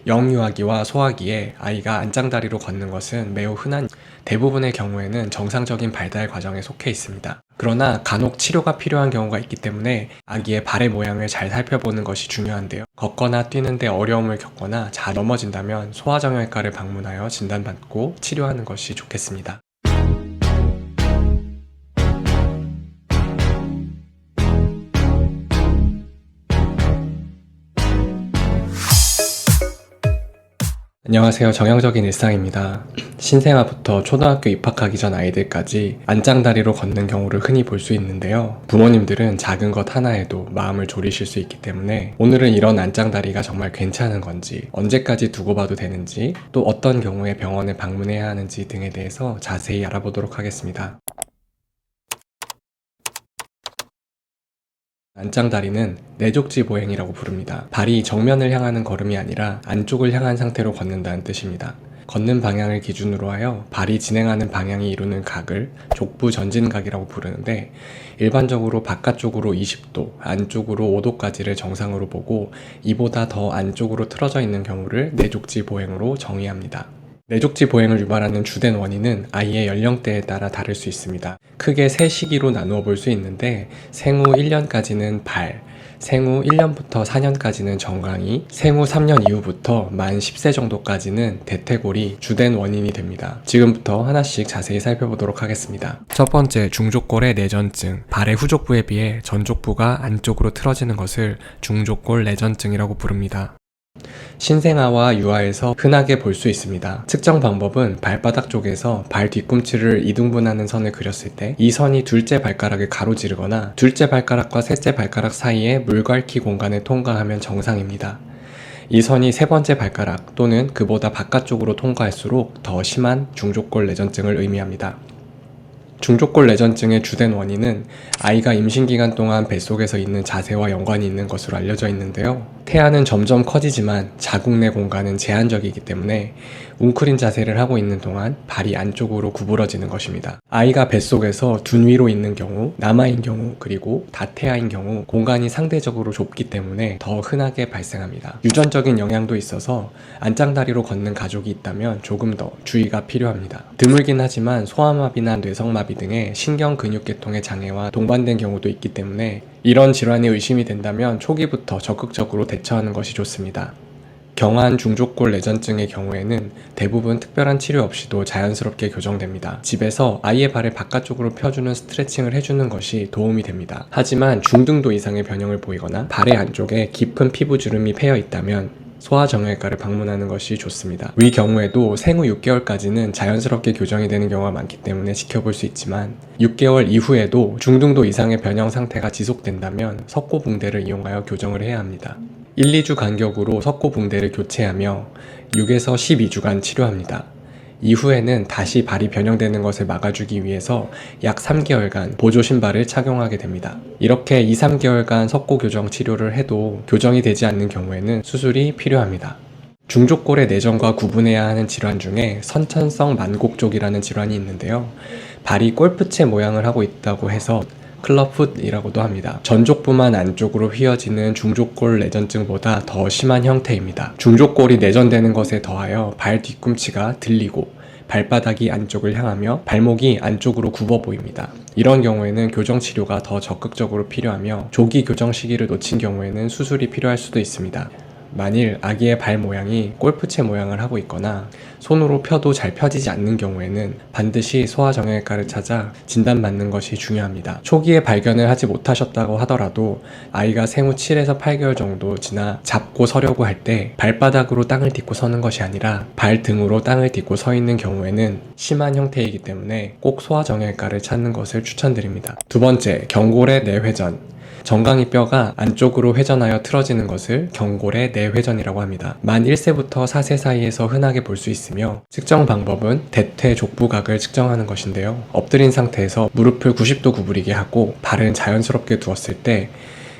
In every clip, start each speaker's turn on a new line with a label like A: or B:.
A: 영유아기와 소아기에 아이가 안짱다리로 걷는 것은 매우 흔한 대부분의 경우에는 정상적인 발달 과정에 속해 있습니다. 그러나 간혹 치료가 필요한 경우가 있기 때문에 아기의 발의 모양을 잘 살펴보는 것이 중요한데요. 걷거나 뛰는데 어려움을 겪거나 잘 넘어진다면 소아정형외과를 방문하여 진단받고 치료하는 것이 좋겠습니다. 안녕하세요. 정형적인 일상입니다. 신생아부터 초등학교 입학하기 전 아이들까지 안짱다리로 걷는 경우를 흔히 볼 수 있는데요. 부모님들은 작은 것 하나에도 마음을 졸이실 수 있기 때문에 오늘은 이런 안짱다리가 정말 괜찮은 건지, 언제까지 두고 봐도 되는지, 또 어떤 경우에 병원에 방문해야 하는지 등에 대해서 자세히 알아보도록 하겠습니다. 안짱다리는 내족지 보행이라고 부릅니다. 발이 정면을 향하는 걸음이 아니라 안쪽을 향한 상태로 걷는다는 뜻입니다. 걷는 방향을 기준으로 하여 발이 진행하는 방향이 이루는 각을 족부 전진각이라고 부르는데, 일반적으로 바깥쪽으로 20도, 안쪽으로 5도까지를 정상으로 보고 이보다 더 안쪽으로 틀어져 있는 경우를 내족지 보행으로 정의합니다. 내족지 보행을 유발하는 주된 원인은 아이의 연령대에 따라 다를 수 있습니다. 크게 세 시기로 나누어 볼 수 있는데, 생후 1년까지는 발, 생후 1년부터 4년까지는 정강이, 생후 3년 이후부터 만 10세 정도까지는 대퇴골이 주된 원인이 됩니다. 지금부터 하나씩 자세히 살펴보도록 하겠습니다. 첫 번째, 중족골의 내전증. 발의 후족부에 비해 전족부가 안쪽으로 틀어지는 것을 중족골 내전증이라고 부릅니다. 신생아와 유아에서 흔하게 볼 수 있습니다. 측정 방법은 발바닥 쪽에서 발 뒤꿈치를 이등분하는 선을 그렸을 때 이 선이 둘째 발가락을 가로지르거나 둘째 발가락과 셋째 발가락 사이의 물갈퀴 공간을 통과하면 정상입니다. 이 선이 세 번째 발가락 또는 그보다 바깥쪽으로 통과할수록 더 심한 중족골 내전증을 의미합니다. 중족골 내전증의 주된 원인은 아이가 임신기간 동안 뱃속에서 있는 자세와 연관이 있는 것으로 알려져 있는데요. 태아는 점점 커지지만 자궁 내 공간은 제한적이기 때문에 웅크린 자세를 하고 있는 동안 발이 안쪽으로 구부러지는 것입니다. 아이가 뱃속에서 둔 위로 있는 경우, 남아인 경우, 그리고 다태아인 경우 공간이 상대적으로 좁기 때문에 더 흔하게 발생합니다. 유전적인 영향도 있어서 안짱다리로 걷는 가족이 있다면 조금 더 주의가 필요합니다. 드물긴 하지만 소아마비나 뇌성마비 등의 신경근육계통의 장애와 동반된 경우도 있기 때문에 이런 질환이 의심이 된다면 초기부터 적극적으로 대처하는 것이 좋습니다. 경한 중족골 내전증의 경우에는 대부분 특별한 치료 없이도 자연스럽게 교정됩니다. 집에서 아이의 발을 바깥쪽으로 펴주는 스트레칭을 해주는 것이 도움이 됩니다. 하지만 중등도 이상의 변형을 보이거나 발의 안쪽에 깊은 피부주름이 패여 있다면 소아정형외과를 방문하는 것이 좋습니다. 위 경우에도 생후 6개월까지는 자연스럽게 교정이 되는 경우가 많기 때문에 지켜볼 수 있지만 6개월 이후에도 중등도 이상의 변형 상태가 지속된다면 석고붕대를 이용하여 교정을 해야 합니다. 1, 2주 간격으로 석고붕대를 교체하며 6에서 12주간 치료합니다. 이후에는 다시 발이 변형되는 것을 막아주기 위해서 약 3개월간 보조 신발을 착용하게 됩니다. 이렇게 2, 3개월간 석고 교정 치료를 해도 교정이 되지 않는 경우에는 수술이 필요합니다. 중족골의 내전과 구분해야 하는 질환 중에 선천성 만곡족이라는 질환이 있는데요. 발이 골프채 모양을 하고 있다고 해서 클럽풋이라고도 합니다. 전족부만 안쪽으로 휘어지는 중족골 내전증보다 더 심한 형태입니다. 중족골이 내전되는 것에 더하여 발 뒤꿈치가 들리고 발바닥이 안쪽을 향하며 발목이 안쪽으로 굽어 보입니다. 이런 경우에는 교정치료가 더 적극적으로 필요하며 조기 교정 시기를 놓친 경우에는 수술이 필요할 수도 있습니다. 만일 아기의 발 모양이 골프채 모양을 하고 있거나 손으로 펴도 잘 펴지지 않는 경우에는 반드시 소아정형외과를 찾아 진단받는 것이 중요합니다. 초기에 발견을 하지 못하셨다고 하더라도 아이가 생후 7에서 8개월 정도 지나 잡고 서려고 할 때 발바닥으로 땅을 딛고 서는 것이 아니라 발등으로 땅을 딛고 서 있는 경우에는 심한 형태이기 때문에 꼭 소아정형외과를 찾는 것을 추천드립니다. 두 번째, 경골의 내회전. 정강이 뼈가 안쪽으로 회전하여 틀어지는 것을 경골의 내회전이라고 합니다. 만 1세부터 4세 사이에서 흔하게 볼 수 있으며 측정 방법은 대퇴 족부각을 측정하는 것인데요. 엎드린 상태에서 무릎을 90도 구부리게 하고 발은 자연스럽게 두었을 때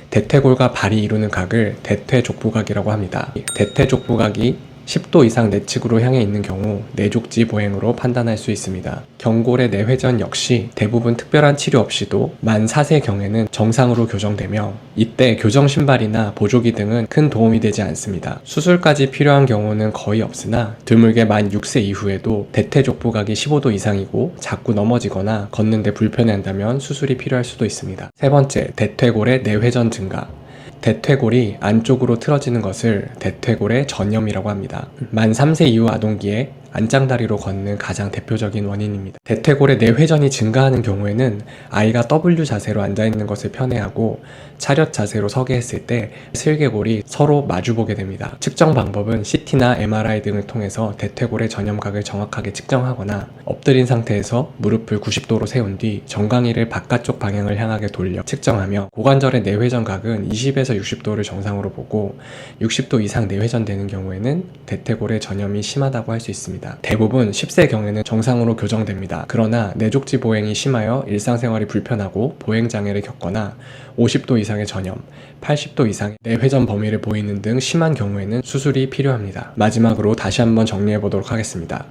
A: 대퇴골과 발이 이루는 각을 대퇴 족부각이라고 합니다. 대퇴 족부각이 10도 이상 내측으로 향해 있는 경우 내족지 보행으로 판단할 수 있습니다. 경골의 내회전 역시 대부분 특별한 치료 없이도 만 4세 경에는 정상으로 교정되며 이때 교정 신발이나 보조기 등은 큰 도움이 되지 않습니다. 수술까지 필요한 경우는 거의 없으나 드물게 만 6세 이후에도 대퇴족부각이 15도 이상이고 자꾸 넘어지거나 걷는데 불편해한다면 수술이 필요할 수도 있습니다. 세 번째, 대퇴골의 내회전 증가. 대퇴골이 안쪽으로 틀어지는 것을 대퇴골의 전염이라고 합니다. 만 3세 이후 아동기에 안짱다리로 걷는 가장 대표적인 원인입니다. 대퇴골의 내회전이 증가하는 경우에는 아이가 W 자세로 앉아있는 것을 편애하고 차렷 자세로 서게 했을 때 슬개골이 서로 마주보게 됩니다. 측정 방법은 CT나 MRI 등을 통해서 대퇴골의 전염각을 정확하게 측정하거나 엎드린 상태에서 무릎을 90도로 세운 뒤 정강이를 바깥쪽 방향을 향하게 돌려 측정하며 고관절의 내회전각은 20에서 60도를 정상으로 보고 60도 이상 내회전되는 경우에는 대퇴골의 전염이 심하다고 할 수 있습니다. 대부분 10세 경에는 정상으로 교정됩니다. 그러나 내족지 보행이 심하여 일상생활이 불편하고 보행장애를 겪거나 50도 이상의 전염, 80도 이상의 내회전 범위를 보이는 등 심한 경우에는 수술이 필요합니다. 마지막으로 다시 한번 정리해 보도록 하겠습니다.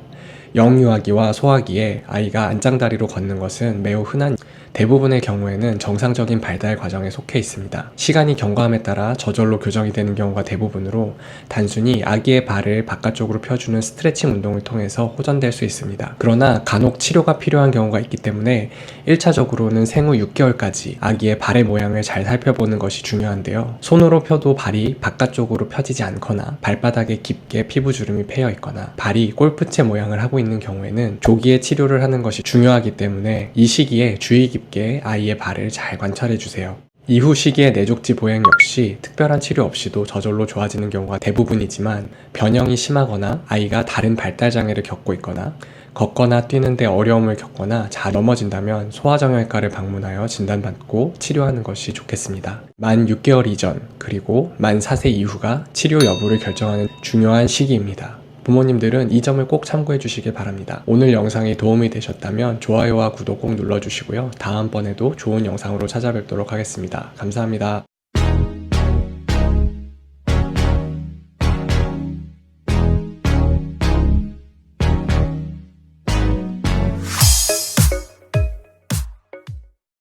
A: 영유아기와 소아기에 아이가 안짱다리로 걷는 것은 매우 흔한 대부분의 경우에는 정상적인 발달 과정에 속해 있습니다. 시간이 경과함에 따라 저절로 교정이 되는 경우가 대부분으로 단순히 아기의 발을 바깥쪽으로 펴주는 스트레칭 운동을 통해서 호전될 수 있습니다. 그러나 간혹 치료가 필요한 경우가 있기 때문에 1차적으로는 생후 6개월까지 아기의 발의 모양을 잘 살펴보는 것이 중요한데요. 손으로 펴도 발이 바깥쪽으로 펴지지 않거나 발바닥에 깊게 피부주름이 패여 있거나 발이 골프채 모양을 하고 있는 경우에는 조기에 치료를 하는 것이 중요하기 때문에 이 시기에 주의 깊게 아이의 발을 잘 관찰해 주세요. 이후 시기의 내족지 보행 역시 특별한 치료 없이도 저절로 좋아지는 경우가 대부분이지만 변형이 심하거나 아이가 다른 발달 장애를 겪고 있거나 걷거나 뛰는데 어려움을 겪거나 잘 넘어진다면 소아정형외과를 방문하여 진단받고 치료하는 것이 좋겠습니다. 만 6개월 이전 그리고 만 4세 이후가 치료 여부를 결정하는 중요한 시기입니다. 부모님들은 이 점을 꼭 참고해 주시길 바랍니다. 오늘 영상이 도움이 되셨다면 좋아요와 구독 꼭 눌러주시고요. 다음번에도 좋은 영상으로 찾아뵙도록 하겠습니다. 감사합니다.